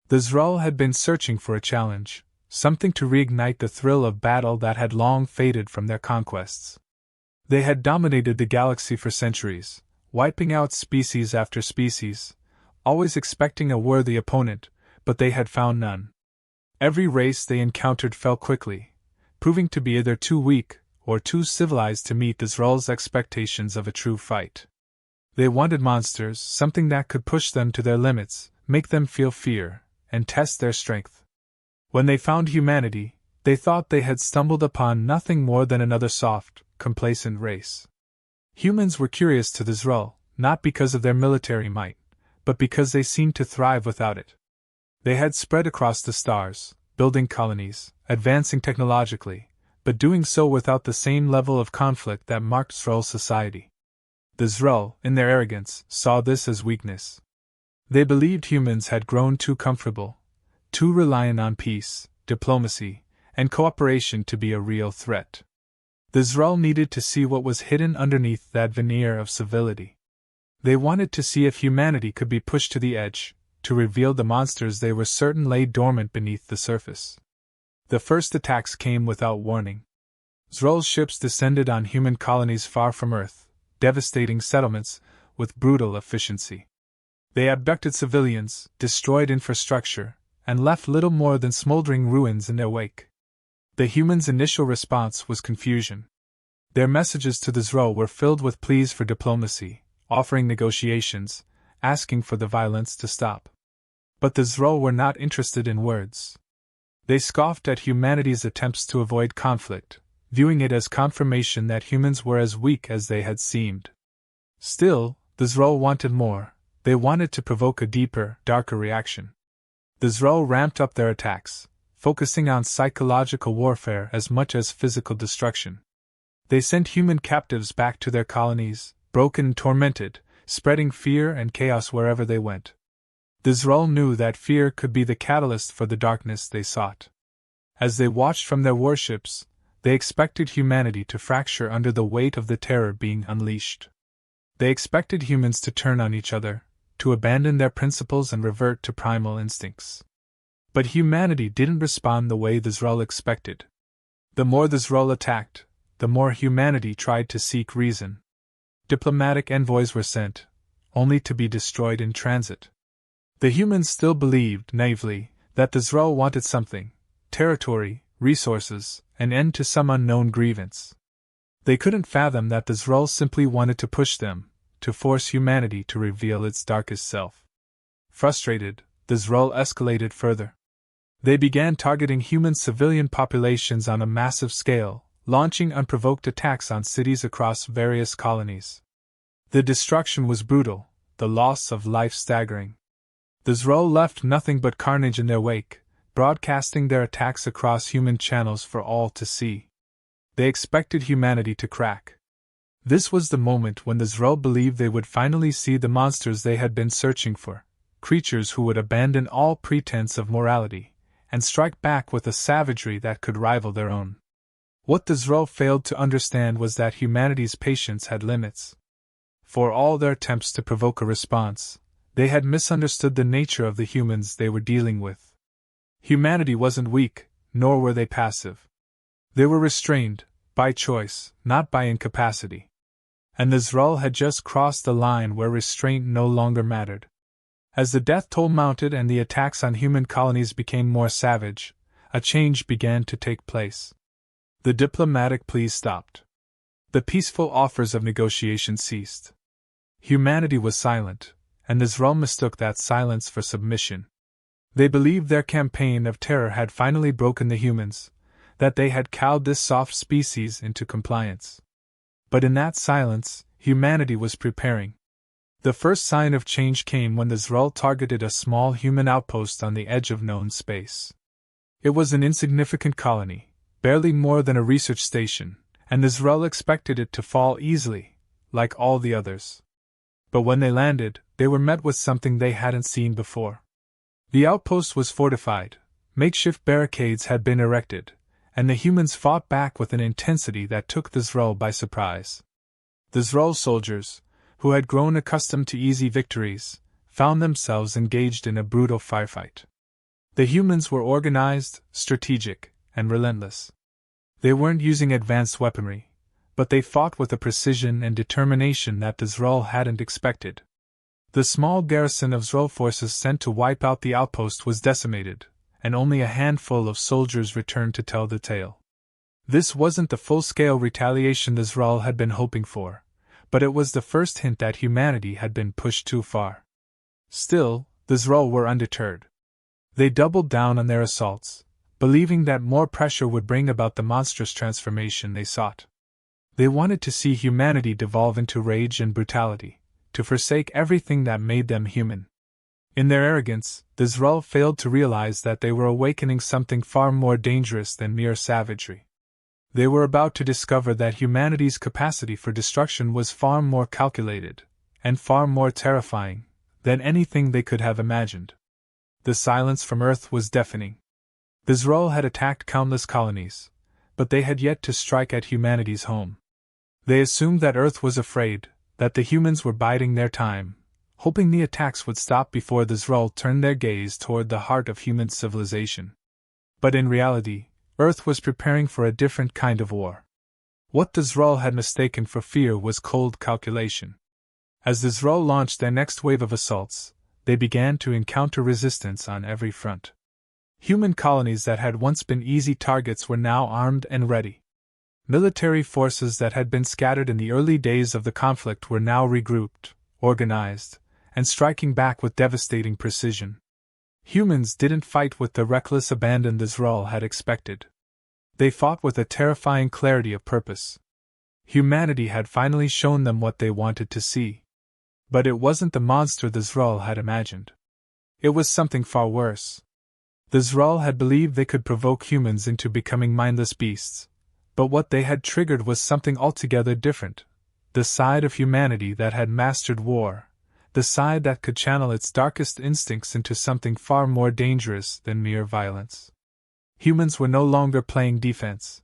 The Zrull had been searching for a challenge, something to reignite the thrill of battle that had long faded from their conquests. They had dominated the galaxy for centuries, wiping out species after species, always expecting a worthy opponent, but they had found none. Every race they encountered fell quickly, proving to be either too weak or too civilized to meet the Zrull's expectations of a true fight. They wanted monsters, something that could push them to their limits, make them feel fear, and test their strength. When they found humanity, they thought they had stumbled upon nothing more than another soft, complacent race. Humans were curious to the Zrull, not because of their military might, but because they seemed to thrive without it. They had spread across the stars, building colonies, advancing technologically, but doing so without the same level of conflict that marked Zrull society. The Zrull, in their arrogance, saw this as weakness. They believed humans had grown too comfortable, too reliant on peace, diplomacy, and cooperation to be a real threat. The Zrull needed to see what was hidden underneath that veneer of civility. They wanted to see if humanity could be pushed to the edge, to reveal the monsters they were certain lay dormant beneath the surface. The first attacks came without warning. Zrull ships descended on human colonies far from Earth, devastating settlements with brutal efficiency. They abducted civilians, destroyed infrastructure, and left little more than smoldering ruins in their wake. The humans' initial response was confusion. Their messages to the Zrull were filled with pleas for diplomacy, offering negotiations, asking for the violence to stop. But the Zrull were not interested in words. They scoffed at humanity's attempts to avoid conflict, viewing it as confirmation that humans were as weak as they had seemed. Still, the Zrull wanted more. They wanted to provoke a deeper, darker reaction. The Zrull ramped up their attacks, focusing on psychological warfare as much as physical destruction. They sent human captives back to their colonies, broken and tormented, spreading fear and chaos wherever they went. The Zrull knew that fear could be the catalyst for the darkness they sought. As they watched from their warships, they expected humanity to fracture under the weight of the terror being unleashed. They expected humans to turn on each other, to abandon their principles and revert to primal instincts. But humanity didn't respond the way the Zrull expected. The more the Zrull attacked, the more humanity tried to seek reason. Diplomatic envoys were sent, only to be destroyed in transit. The humans still believed, naively, that the Zrull wanted something: territory, resources, an end to some unknown grievance. They couldn't fathom that the Zrull simply wanted to push them, to force humanity to reveal its darkest self. Frustrated, the Zrull escalated further. They began targeting human civilian populations on a massive scale, launching unprovoked attacks on cities across various colonies. The destruction was brutal, the loss of life staggering. The Zrull left nothing but carnage in their wake, broadcasting their attacks across human channels for all to see. They expected humanity to crack. This was the moment when the Zrull believed they would finally see the monsters they had been searching for, creatures who would abandon all pretense of morality, and strike back with a savagery that could rival their own. What the Zrull failed to understand was that humanity's patience had limits. For all their attempts to provoke a response, they had misunderstood the nature of the humans they were dealing with. Humanity wasn't weak, nor were they passive. They were restrained, by choice, not by incapacity. And the Zrull had just crossed the line where restraint no longer mattered. As the death toll mounted and the attacks on human colonies became more savage, a change began to take place. The diplomatic pleas stopped. The peaceful offers of negotiation ceased. Humanity was silent, and the Zrull mistook that silence for submission. They believed their campaign of terror had finally broken the humans, that they had cowed this soft species into compliance. But in that silence, humanity was preparing. The first sign of change came when the Zrull targeted a small human outpost on the edge of known space. It was an insignificant colony, barely more than a research station, and the Zrull expected it to fall easily, like all the others. But when they landed, they were met with something they hadn't seen before. The outpost was fortified, makeshift barricades had been erected, and the humans fought back with an intensity that took the Zrull by surprise. The Zrull soldiers, who had grown accustomed to easy victories, found themselves engaged in a brutal firefight. The humans were organized, strategic, and relentless. They weren't using advanced weaponry, but they fought with a precision and determination that the Zrull hadn't expected. The small garrison of Zrull forces sent to wipe out the outpost was decimated, and only a handful of soldiers returned to tell the tale. This wasn't the full-scale retaliation the Zrull had been hoping for, but it was the first hint that humanity had been pushed too far. Still, the Zrull were undeterred. They doubled down on their assaults, believing that more pressure would bring about the monstrous transformation they sought. They wanted to see humanity devolve into rage and brutality, to forsake everything that made them human. In their arrogance, the Zrull failed to realize that they were awakening something far more dangerous than mere savagery. They were about to discover that humanity's capacity for destruction was far more calculated, and far more terrifying, than anything they could have imagined. The silence from Earth was deafening. The Zrull had attacked countless colonies, but they had yet to strike at humanity's home. They assumed that Earth was afraid, that the humans were biding their time, hoping the attacks would stop before the Zrull turned their gaze toward the heart of human civilization. But in reality, Earth was preparing for a different kind of war. What the Zrull had mistaken for fear was cold calculation. As the Zrull launched their next wave of assaults, they began to encounter resistance on every front. Human colonies that had once been easy targets were now armed and ready. Military forces that had been scattered in the early days of the conflict were now regrouped, organized, and striking back with devastating precision. Humans didn't fight with the reckless abandon the Zrull had expected. They fought with a terrifying clarity of purpose. Humanity had finally shown them what they wanted to see. But it wasn't the monster the Zrull had imagined. It was something far worse. The Zrull had believed they could provoke humans into becoming mindless beasts, but what they had triggered was something altogether different. The side of humanity that had mastered war, the side that could channel its darkest instincts into something far more dangerous than mere violence. Humans were no longer playing defense.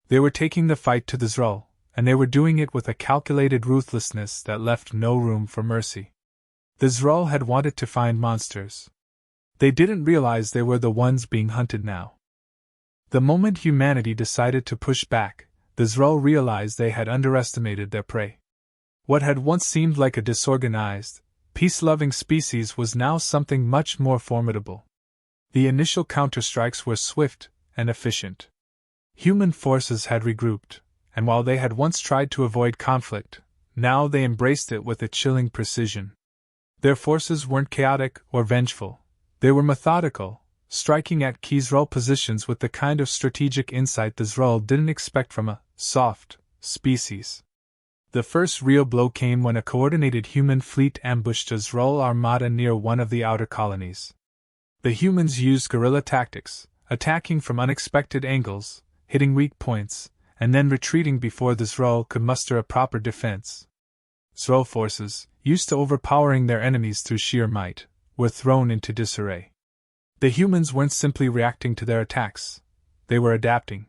They were taking the fight to the Zrull, and they were doing it with a calculated ruthlessness that left no room for mercy. The Zrull had wanted to find monsters. They didn't realize they were the ones being hunted now. The moment humanity decided to push back, the Zrull realized they had underestimated their prey. What had once seemed like a disorganized, peace-loving species was now something much more formidable. The initial counterstrikes were swift and efficient. Human forces had regrouped, and while they had once tried to avoid conflict, now they embraced it with a chilling precision. Their forces weren't chaotic or vengeful. They were methodical, striking at key Zrull positions with the kind of strategic insight the Zrull didn't expect from a soft species. The first real blow came when a coordinated human fleet ambushed a Zrull armada near one of the outer colonies. The humans used guerrilla tactics, attacking from unexpected angles, hitting weak points, and then retreating before the Zrull could muster a proper defense. Zrull forces, used to overpowering their enemies through sheer might, were thrown into disarray. The humans weren't simply reacting to their attacks, they were adapting.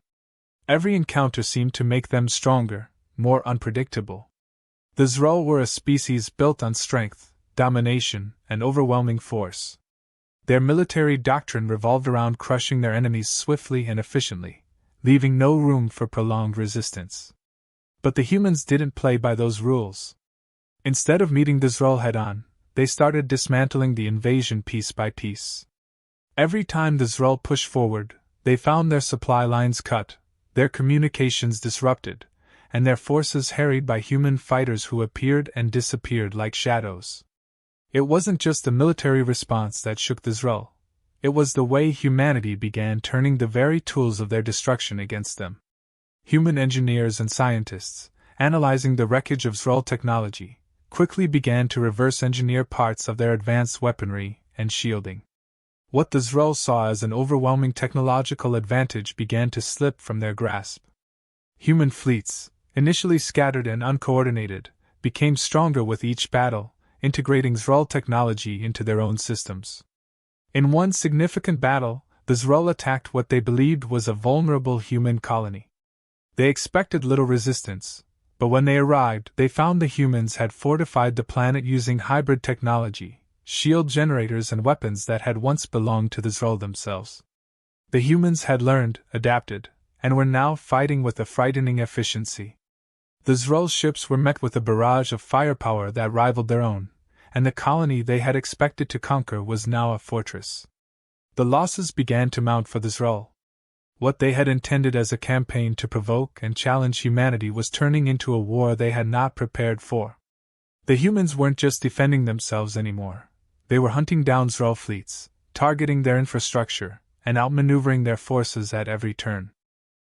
Every encounter seemed to make them stronger, more unpredictable. The Zrull were a species built on strength, domination, and overwhelming force. Their military doctrine revolved around crushing their enemies swiftly and efficiently, leaving no room for prolonged resistance. But the humans didn't play by those rules. Instead of meeting the Zrull head-on, they started dismantling the invasion piece by piece. Every time the Zrull pushed forward, they found their supply lines cut, their communications disrupted, and their forces harried by human fighters who appeared and disappeared like shadows. It wasn't just the military response that shook the Zrull. It was the way humanity began turning the very tools of their destruction against them. Human engineers and scientists, analyzing the wreckage of Zrull technology, quickly began to reverse engineer parts of their advanced weaponry and shielding. What the Zrull saw as an overwhelming technological advantage began to slip from their grasp. Human fleets, initially scattered and uncoordinated, became stronger with each battle, integrating Zrull technology into their own systems. In one significant battle, the Zrull attacked what they believed was a vulnerable human colony. They expected little resistance, but when they arrived, they found the humans had fortified the planet using hybrid technology, shield generators and weapons that had once belonged to the Zrul themselves. The humans had learned, adapted, and were now fighting with a frightening efficiency. The Zrul ships were met with a barrage of firepower that rivaled their own, and the colony they had expected to conquer was now a fortress. The losses began to mount for the Zrul. What they had intended as a campaign to provoke and challenge humanity was turning into a war they had not prepared for. The humans weren't just defending themselves anymore. They were hunting down Zrul fleets, targeting their infrastructure, and outmaneuvering their forces at every turn.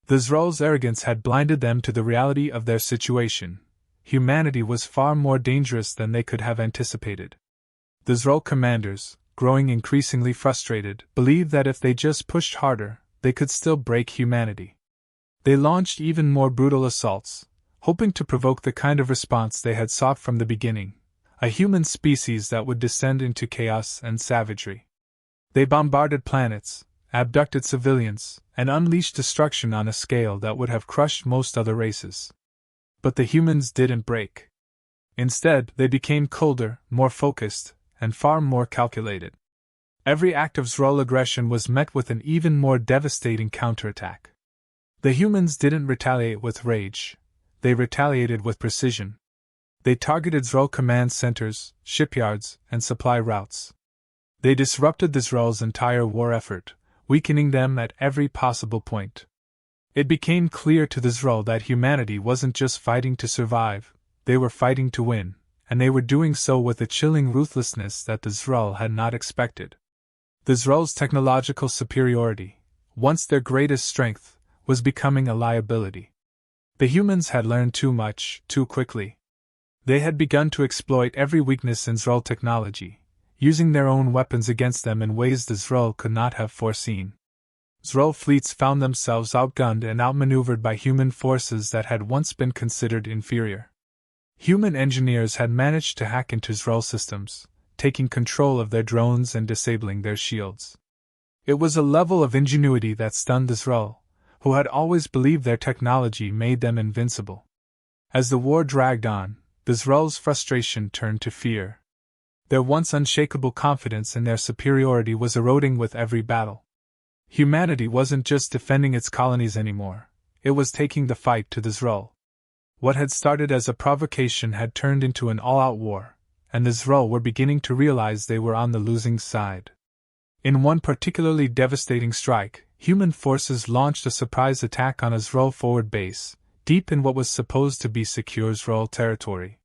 The Zrul's arrogance had blinded them to the reality of their situation. Humanity was far more dangerous than they could have anticipated. The Zrul commanders, growing increasingly frustrated, believed that if they just pushed harder, they could still break humanity. They launched even more brutal assaults, hoping to provoke the kind of response they had sought from the beginning, a human species that would descend into chaos and savagery. They bombarded planets, abducted civilians, and unleashed destruction on a scale that would have crushed most other races. But the humans didn't break. Instead, they became colder, more focused, and far more calculated. Every act of Zrul aggression was met with an even more devastating counterattack. The humans didn't retaliate with rage. They retaliated with precision. They targeted Zrul command centers, shipyards, and supply routes. They disrupted the Zrul's entire war effort, weakening them at every possible point. It became clear to the Zrul that humanity wasn't just fighting to survive, they were fighting to win, and they were doing so with a chilling ruthlessness that the Zrul had not expected. The Zrul's technological superiority, once their greatest strength, was becoming a liability. The humans had learned too much, too quickly. They had begun to exploit every weakness in Zrul technology, using their own weapons against them in ways the Zrul could not have foreseen. Zrul fleets found themselves outgunned and outmaneuvered by human forces that had once been considered inferior. Human engineers had managed to hack into Zrul systems, taking control of their drones and disabling their shields. It was a level of ingenuity that stunned the Zrul, who had always believed their technology made them invincible. As the war dragged on, the Zrul's frustration turned to fear. Their once unshakable confidence in their superiority was eroding with every battle. Humanity wasn't just defending its colonies anymore, it was taking the fight to the Zrul. What had started as a provocation had turned into an all-out war, and the Zrul were beginning to realize they were on the losing side. In one particularly devastating strike, human forces launched a surprise attack on a Zrul forward base, deep in what was supposed to be secure Zrul territory.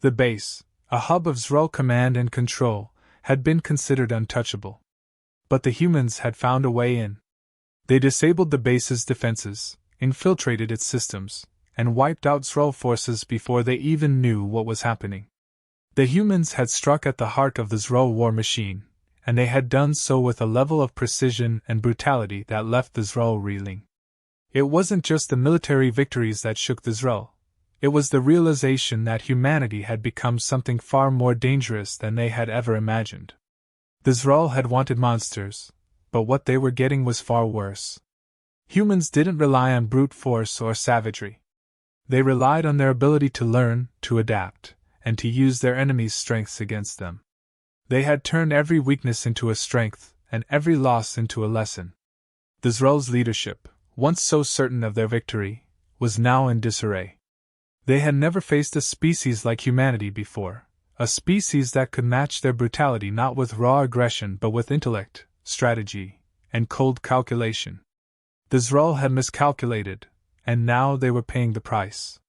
The base, a hub of Zrul command and control, had been considered untouchable. But the humans had found a way in. They disabled the base's defenses, infiltrated its systems, and wiped out Zrul forces before they even knew what was happening. The humans had struck at the heart of the Zrul war machine, and they had done so with a level of precision and brutality that left the Zrul reeling. It wasn't just the military victories that shook the Zrul. It was the realization that humanity had become something far more dangerous than they had ever imagined. The Zrul had wanted monsters, but what they were getting was far worse. Humans didn't rely on brute force or savagery. They relied on their ability to learn, to adapt, and to use their enemies' strengths against them. They had turned every weakness into a strength, and every loss into a lesson. The Zrul's leadership, once so certain of their victory, was now in disarray. They had never faced a species like humanity before, a species that could match their brutality not with raw aggression but with intellect, strategy, and cold calculation. The Zrul had miscalculated, and now they were paying the price.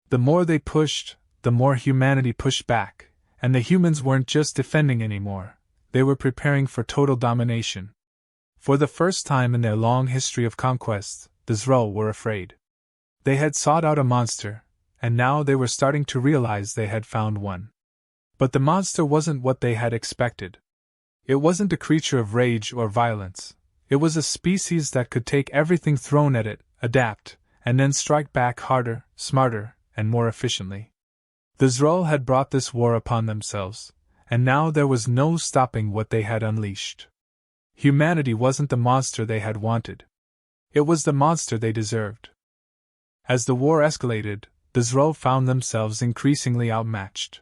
The more they pushed, the more humanity pushed back, and the humans weren't just defending anymore, they were preparing for total domination. For the first time in their long history of conquest, the Zrul were afraid. They had sought out a monster, and now they were starting to realize they had found one. But the monster wasn't what they had expected. It wasn't a creature of rage or violence. It was a species that could take everything thrown at it, adapt, and then strike back harder, smarter, and more efficiently. The Zrul had brought this war upon themselves, and now there was no stopping what they had unleashed. Humanity wasn't the monster they had wanted. It was the monster they deserved. As the war escalated, the Zrul found themselves increasingly outmatched.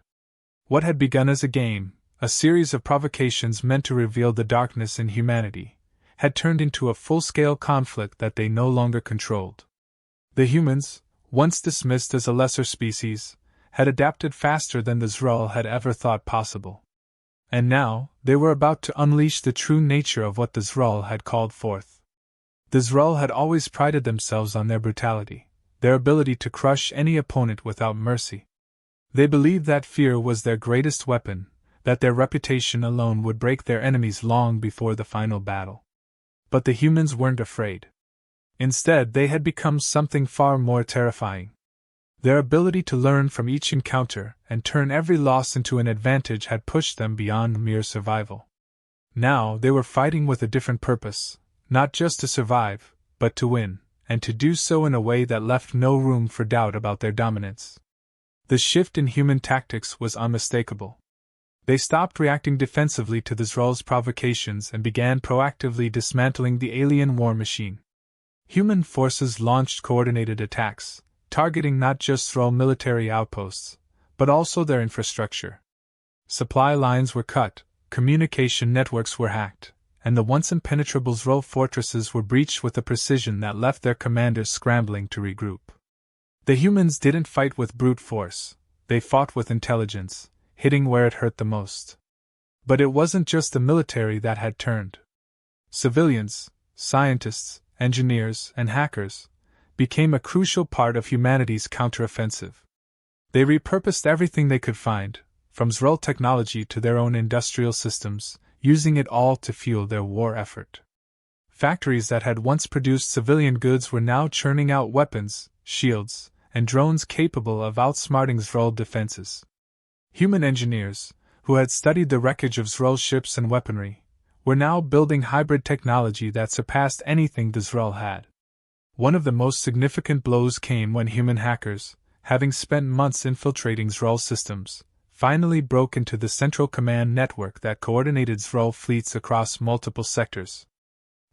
What had begun as a game, a series of provocations meant to reveal the darkness in humanity, had turned into a full-scale conflict that they no longer controlled. The humans, once dismissed as a lesser species, had adapted faster than the Z'Rell had ever thought possible. And now, they were about to unleash the true nature of what the Z'Rell had called forth. The Z'Rell had always prided themselves on their brutality, their ability to crush any opponent without mercy. They believed that fear was their greatest weapon, that their reputation alone would break their enemies long before the final battle. But the humans weren't afraid. Instead, they had become something far more terrifying. Their ability to learn from each encounter and turn every loss into an advantage had pushed them beyond mere survival. Now they were fighting with a different purpose, not just to survive, but to win, and to do so in a way that left no room for doubt about their dominance. The shift in human tactics was unmistakable. They stopped reacting defensively to the Z'Rell's provocations and began proactively dismantling the alien war machine. Human forces launched coordinated attacks, targeting not just Z'Rell military outposts, but also their infrastructure. Supply lines were cut, communication networks were hacked, and the once impenetrable Z'Rell fortresses were breached with a precision that left their commanders scrambling to regroup. The humans didn't fight with brute force, they fought with intelligence, hitting where it hurt the most. But it wasn't just the military that had turned. Civilians, scientists, engineers, and hackers became a crucial part of humanity's counteroffensive. They repurposed everything they could find, from Z'Rell technology to their own industrial systems, using it all to fuel their war effort. Factories that had once produced civilian goods were now churning out weapons, shields, and drones capable of outsmarting Z'Rell defenses. Human engineers, who had studied the wreckage of Z'Rell ships and weaponry, were now building hybrid technology that surpassed anything the Z'Rell had. One of the most significant blows came when human hackers, having spent months infiltrating Z'Rell systems, finally broke into the central command network that coordinated Z'Rell fleets across multiple sectors.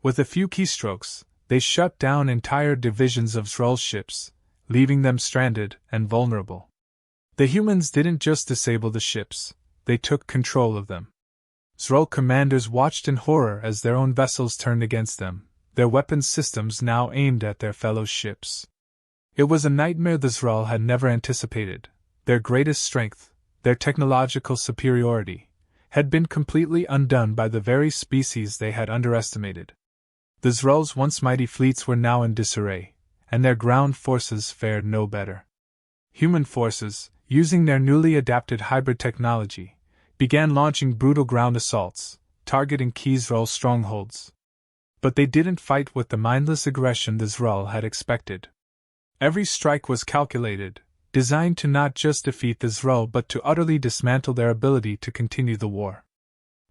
With a few keystrokes, they shut down entire divisions of Z'Rell ships, leaving them stranded and vulnerable. The humans didn't just disable the ships, they took control of them. Z'Rell commanders watched in horror as their own vessels turned against them, their weapons systems now aimed at their fellow ships. It was a nightmare the Z'Rell had never anticipated. Their greatest strength, their technological superiority, had been completely undone by the very species they had underestimated. The Z'Rell's once mighty fleets were now in disarray, and their ground forces fared no better. Human forces, using their newly adapted hybrid technology, began launching brutal ground assaults, targeting key Z'Rell strongholds. But they didn't fight with the mindless aggression the Z'Rell had expected. Every strike was calculated, designed to not just defeat the Z'Rell but to utterly dismantle their ability to continue the war.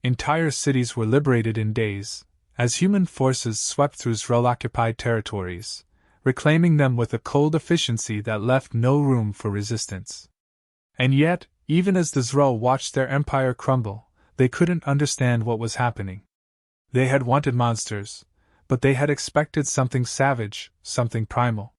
Entire cities were liberated in days, as human forces swept through Z'Rell-occupied territories, reclaiming them with a cold efficiency that left no room for resistance. And yet, even as the Z'Rell watched their empire crumble, they couldn't understand what was happening. They had wanted monsters, but they had expected something savage, something primal.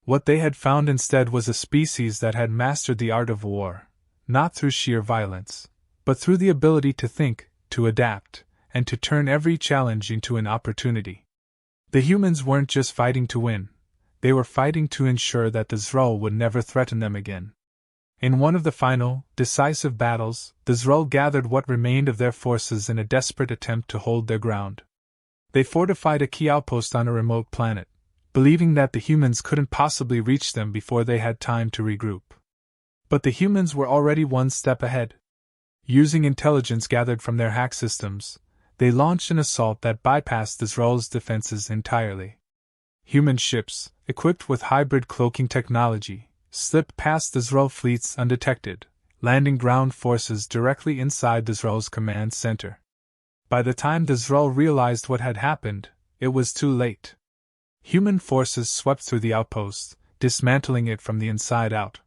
What they had found instead was a species that had mastered the art of war, not through sheer violence, but through the ability to think, to adapt, and to turn every challenge into an opportunity. The humans weren't just fighting to win, they were fighting to ensure that the Z'Rell would never threaten them again. In one of the final, decisive battles, the Z'Rell gathered what remained of their forces in a desperate attempt to hold their ground. They fortified a key outpost on a remote planet, believing that the humans couldn't possibly reach them before they had time to regroup. But the humans were already one step ahead. Using intelligence gathered from their hack systems, they launched an assault that bypassed the Z'Rell's defenses entirely. Human ships, equipped with hybrid cloaking technology, slipped past the Z'Rell fleets undetected, landing ground forces directly inside the Z'Rell's command center. By the time the Z'Rell realized what had happened, it was too late. Human forces swept through the outpost, dismantling it from the inside out.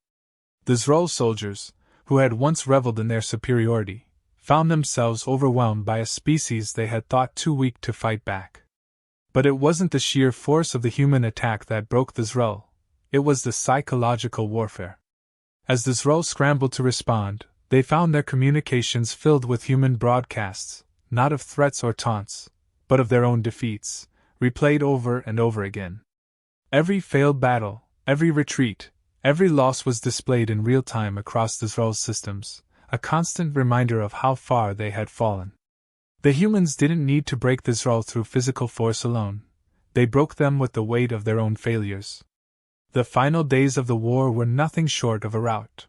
The Z'Rell soldiers, who had once reveled in their superiority, found themselves overwhelmed by a species they had thought too weak to fight back. But it wasn't the sheer force of the human attack that broke the Z'Rell. It was the psychological warfare. As the Z'Rell scrambled to respond, They found their communications filled with human broadcasts, not of threats or taunts, but of their own defeats, replayed over and over again. Every failed battle, every retreat, every loss was displayed in real time across the Zral's systems, a constant reminder of how far they had fallen. The humans didn't need to break the Zral through physical force alone. They broke them with the weight of their own failures. The final days of the war were nothing short of a rout.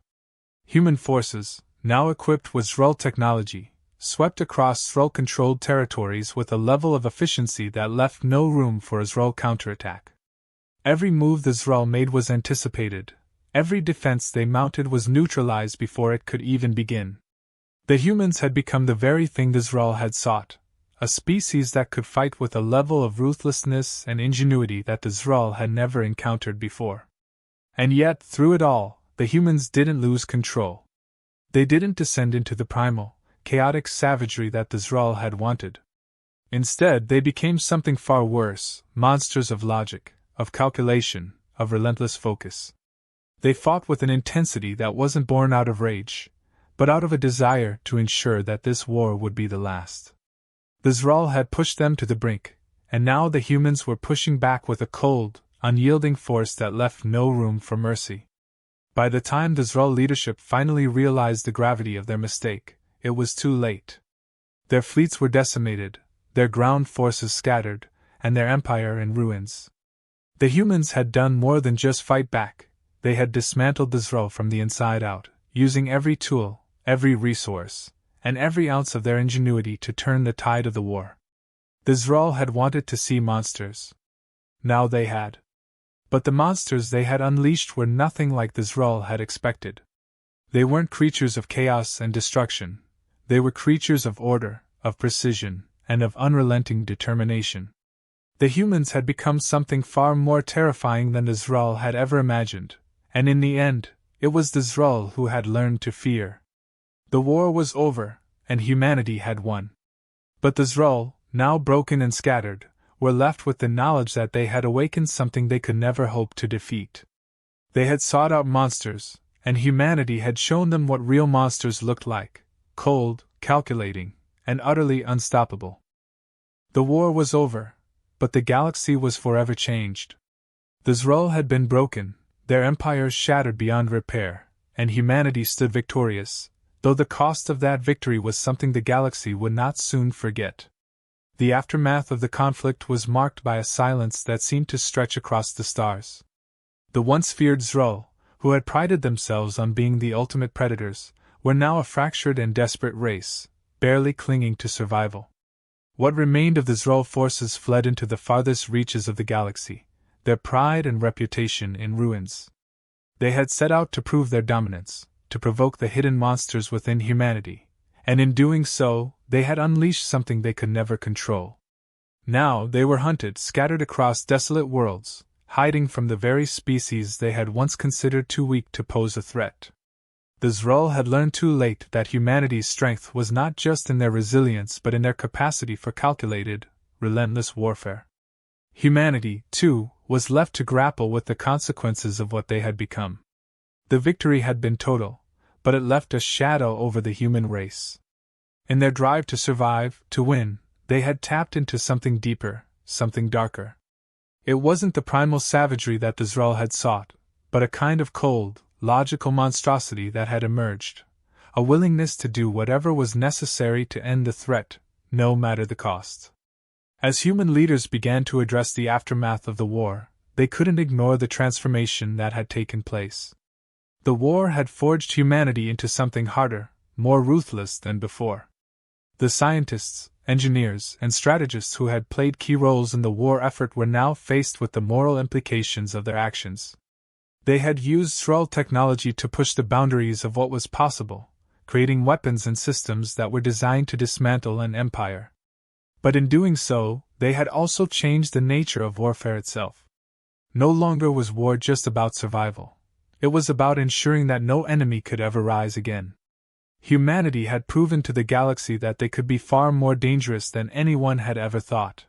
Human forces, now equipped with Zral technology, swept across Zral-controlled territories with a level of efficiency that left no room for a Zral counterattack. Every move the Zral made was anticipated. Every defense they mounted was neutralized before it could even begin. The humans had become the very thing the Zral had sought, a species that could fight with a level of ruthlessness and ingenuity that the Zral had never encountered before. And yet, through it all, the humans didn't lose control. They didn't descend into the primal, chaotic savagery that the Zral had wanted. Instead, they became something far worse, monsters of logic, of calculation, of relentless focus. They fought with an intensity that wasn't born out of rage, but out of a desire to ensure that this war would be the last. The Zral had pushed them to the brink, and now the humans were pushing back with a cold, unyielding force that left no room for mercy. By the time the Zral leadership finally realized the gravity of their mistake, it was too late. Their fleets were decimated, their ground forces scattered, and their empire in ruins. The humans had done more than just fight back. They had dismantled the Zral from the inside out, using every tool, every resource, and every ounce of their ingenuity to turn the tide of the war. The Zral had wanted to see monsters. Now they had. But the monsters they had unleashed were nothing like the Zral had expected. They weren't creatures of chaos and destruction. They were creatures of order, of precision, and of unrelenting determination. The humans had become something far more terrifying than the Zral had ever imagined, and in the end, it was the Zral who had learned to fear. The war was over, and humanity had won. But the Zral, now broken and scattered, were left with the knowledge that they had awakened something they could never hope to defeat. They had sought out monsters, and humanity had shown them what real monsters looked like: cold, calculating, and utterly unstoppable. The war was over, but the galaxy was forever changed. The Zral had been broken, their empires shattered beyond repair, and humanity stood victorious, though the cost of that victory was something the galaxy would not soon forget. The aftermath of the conflict was marked by a silence that seemed to stretch across the stars. The once feared Zral, who had prided themselves on being the ultimate predators, were now a fractured and desperate race, barely clinging to survival. What remained of the Zral forces fled into the farthest reaches of the galaxy, their pride and reputation in ruins. They had set out to prove their dominance, to provoke the hidden monsters within humanity, and in doing so, they had unleashed something they could never control. Now they were hunted, scattered across desolate worlds, hiding from the very species they had once considered too weak to pose a threat. The Zral had learned too late that humanity's strength was not just in their resilience but in their capacity for calculated, relentless warfare. Humanity, too, was left to grapple with the consequences of what they had become. The victory had been total, but it left a shadow over the human race. In their drive to survive, to win, they had tapped into something deeper, something darker. It wasn't the primal savagery that the Zral had sought, but a kind of cold, logical monstrosity that had emerged, a willingness to do whatever was necessary to end the threat, no matter the cost. As human leaders began to address the aftermath of the war, they couldn't ignore the transformation that had taken place. The war had forged humanity into something harder, more ruthless than before. The scientists, engineers, and strategists who had played key roles in the war effort were now faced with the moral implications of their actions. They had used Zral technology to push the boundaries of what was possible, creating weapons and systems that were designed to dismantle an empire. But in doing so, they had also changed the nature of warfare itself. No longer was war just about survival. It was about ensuring that no enemy could ever rise again. Humanity had proven to the galaxy that they could be far more dangerous than anyone had ever thought.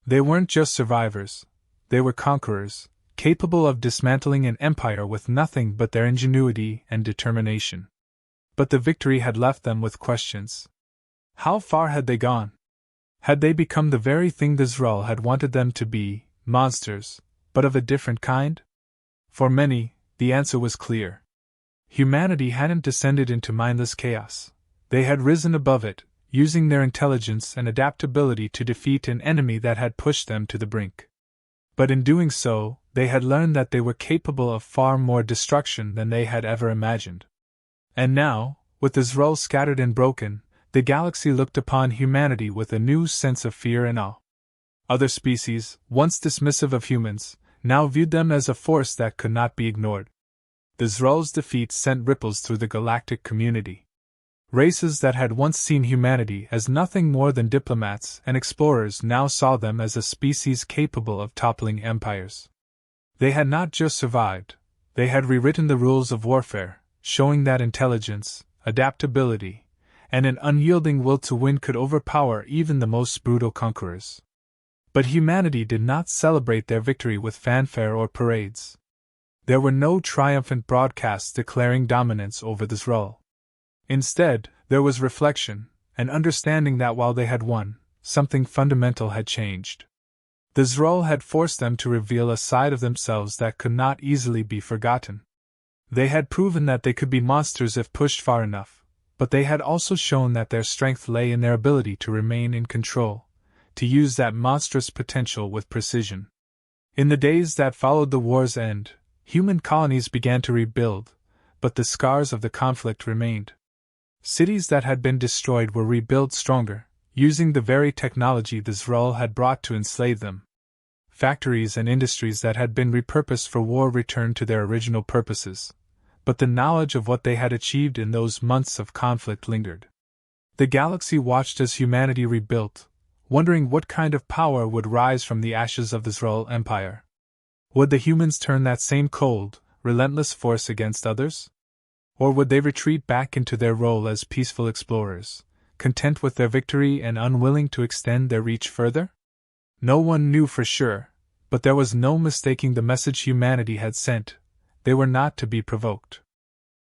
They weren't just survivors, they were conquerors, capable of dismantling an empire with nothing but their ingenuity and determination. But the victory had left them with questions. How far had they gone? Had they become the very thing the Z'rell had wanted them to be, monsters, but of a different kind? For many, the answer was clear. Humanity hadn't descended into mindless chaos. They had risen above it, using their intelligence and adaptability to defeat an enemy that had pushed them to the brink. But in doing so, they had learned that they were capable of far more destruction than they had ever imagined. And now, with the Z'rell scattered and broken, the galaxy looked upon humanity with a new sense of fear and awe. Other species, once dismissive of humans, now viewed them as a force that could not be ignored. The Z'rell's defeat sent ripples through the galactic community. Races that had once seen humanity as nothing more than diplomats and explorers now saw them as a species capable of toppling empires. They had not just survived, they had rewritten the rules of warfare, showing that intelligence, adaptability, and an unyielding will to win could overpower even the most brutal conquerors. But humanity did not celebrate their victory with fanfare or parades. There were no triumphant broadcasts declaring dominance over the Z'rell. Instead, there was reflection, and understanding that while they had won, something fundamental had changed. The Z'rell had forced them to reveal a side of themselves that could not easily be forgotten. They had proven that they could be monsters if pushed far enough, but they had also shown that their strength lay in their ability to remain in control, to use that monstrous potential with precision. In the days that followed the war's end, human colonies began to rebuild, but the scars of the conflict remained. Cities that had been destroyed were rebuilt stronger, using the very technology the Z'rell had brought to enslave them. Factories and industries that had been repurposed for war returned to their original purposes, but the knowledge of what they had achieved in those months of conflict lingered. The galaxy watched as humanity rebuilt, wondering what kind of power would rise from the ashes of the Z'rell Empire. Would the humans turn that same cold, relentless force against others? Or would they retreat back into their role as peaceful explorers, content with their victory and unwilling to extend their reach further? No one knew for sure, but there was no mistaking the message humanity had sent: they were not to be provoked.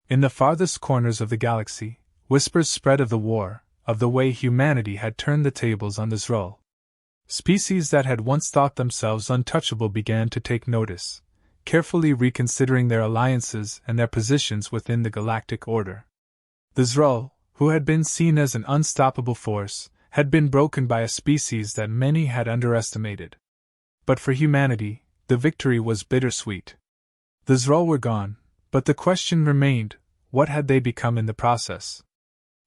In the farthest corners of the galaxy, whispers spread of the war, of the way humanity had turned the tables on the Z'rell. Species that had once thought themselves untouchable began to take notice, carefully reconsidering their alliances and their positions within the galactic order. The Z'rell, who had been seen as an unstoppable force, had been broken by a species that many had underestimated. But for humanity, the victory was bittersweet. The Z'rell were gone, but the question remained: what had they become in the process?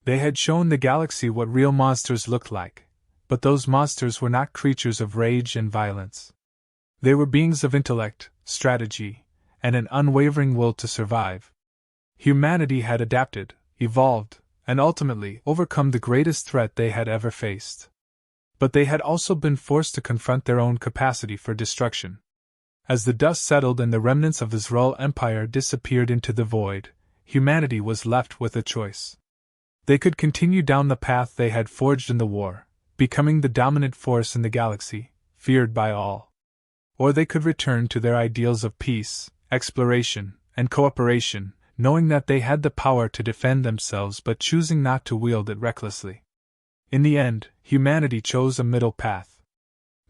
They had shown the galaxy what real monsters looked like, but those monsters were not creatures of rage and violence. They were beings of intellect, strategy, and an unwavering will to survive. Humanity had adapted, evolved, and ultimately overcome the greatest threat they had ever faced. But they had also been forced to confront their own capacity for destruction. As the dust settled and the remnants of the Z'rell Empire disappeared into the void, humanity was left with a choice. They could continue down the path they had forged in the war, becoming the dominant force in the galaxy, feared by all. Or they could return to their ideals of peace, exploration, and cooperation, knowing that they had the power to defend themselves but choosing not to wield it recklessly. In the end, humanity chose a middle path.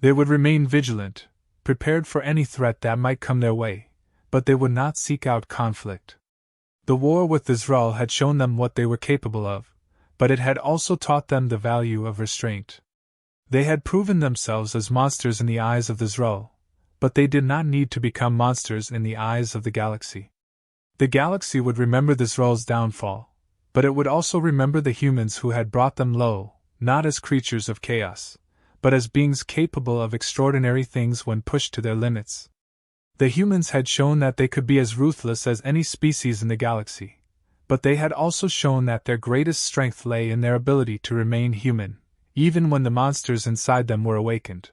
They would remain vigilant, prepared for any threat that might come their way, but they would not seek out conflict. The war with the Z'rell had shown them what they were capable of, but it had also taught them the value of restraint. They had proven themselves as monsters in the eyes of the Z'rell, but they did not need to become monsters in the eyes of the galaxy. The galaxy would remember the Z'rell's downfall, but it would also remember the humans who had brought them low, not as creatures of chaos, but as beings capable of extraordinary things when pushed to their limits. The humans had shown that they could be as ruthless as any species in the galaxy, but they had also shown that their greatest strength lay in their ability to remain human, even when the monsters inside them were awakened.